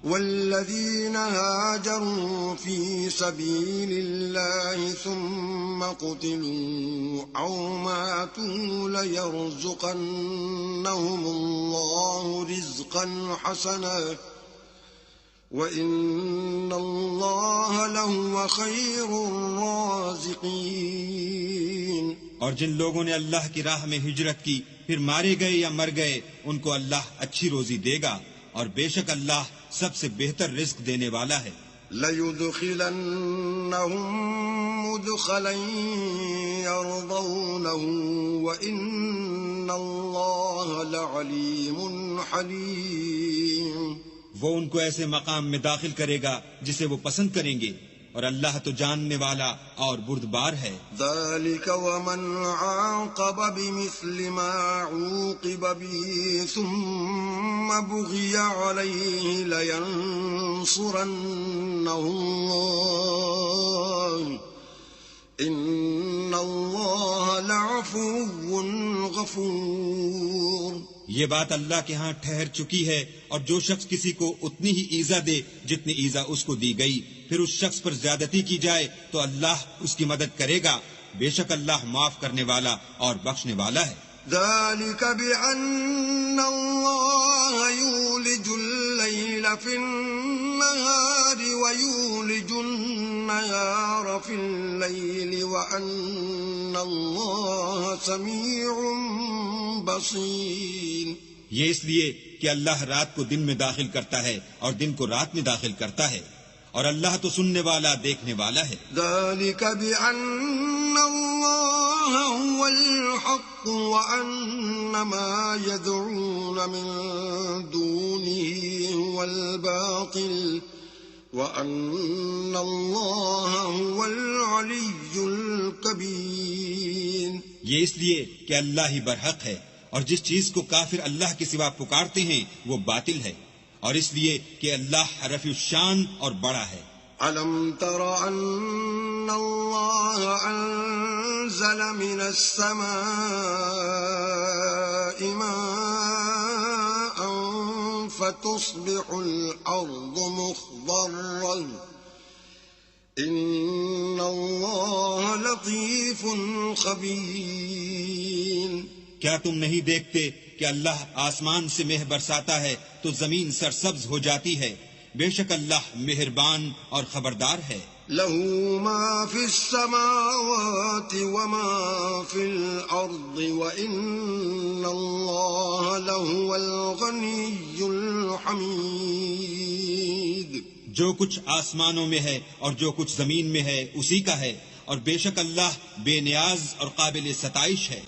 والذين هاجروا في سبيل الله ثم قتلوا أو ماتوا ليرزقنهم الله رزقا حسنا وَإِنَّ اللَّهَ لَهُوَ خَيْرُ الرَّازِقِينَ۔ اور جن لوگوں نے اللہ کی راہ میں ہجرت کی پھر مارے گئے یا مر گئے ان کو اللہ اچھی روزی دے گا، اور بے شک اللہ سب سے بہتر رزق دینے والا ہے۔ لَيُدْخِلَنَّهُمْ مُدْخَلًا يَرْضَوْنَهُ وَإِنَّ اللَّهَ لَعَلِيمٌ حَلِيمٌ۔ وہ ان کو ایسے مقام میں داخل کرے گا جسے وہ پسند کریں گے، اور اللہ تو جاننے والا اور بردبار ہے۔ ذَلِكَ وَمَنْ عَاقَبَ بِمِثْلِ مَا عُوقِبَ بِهِ ثُمَّ بُغِيَ عَلَيْهِ لَيَنصُرَنَّهُ اللَّهُ إِنَّ اللَّهَ لَعَفُوٌّ غَفُورٌ۔ یہ بات اللہ کے ہاں ٹھہر چکی ہے، اور جو شخص کسی کو اتنی ہی ایذا دے جتنی ایذا اس کو دی گئی، پھر اس شخص پر زیادتی کی جائے تو اللہ اس کی مدد کرے گا، بے شک اللہ معاف کرنے والا اور بخشنے والا ہے۔ ذَلِكَ بِأَنَّ اللَّهَ يُولِجُ اللَّيْلَ فِي النَّهَارِ وَيُولِجُ النَّهَارَ فِي اللَّيْلِ وَأَنَّ اللَّهَ سَمِيعٌ بَصِيرٌ۔ یہ اس لیے کہ اللہ رات کو دن میں داخل کرتا ہے اور دن کو رات میں داخل کرتا ہے، اور اللہ تو سننے والا دیکھنے والا ہے۔ ذَلِكَ بِأَنَّ اللَّهَ هُوَ الْحَقُّ وَأَنَّ مَا يَدْعُونَ مِن دُونِهِ هُوَ الْبَاطِلُ وَأَنَّ اللَّهَ هُوَ الْعَلِيُّ الْكَبِيرُ۔ یہ اس لیے کہ اللہ ہی برحق ہے، اور جس چیز کو کافر اللہ کے سوا پکارتے ہیں وہ باطل ہے، اور اس لیے کہ اللہ رفیع الشان اور بڑا ہے۔ أَلَمْ تَرَ أَنَّ اللَّهَ أَنزَلَ مِنَ السَّمَاءِ مَاءً فَتُصْبِحُ الْأَرْضُ مُخْضَرَّةً إِنَّ اللَّهَ لَطِيفٌ خَبِيرٌ۔ کیا تم نہیں دیکھتے کہ اللہ آسمان سے مہ برساتا ہے تو زمین سرسبز ہو جاتی ہے، بے شک اللہ مہربان اور خبردار ہے۔ لَهُ مَا فِي السَّمَاوَاتِ وَمَا فِي الْأَرْضِ وَإِنَّ اللَّهَ لَهُوَ الْغَنِيُّ الْحَمِيدُ۔ جو کچھ آسمانوں میں ہے اور جو کچھ زمین میں ہے اسی کا ہے، اور بے شک اللہ بے نیاز اور قابل ستائش ہے۔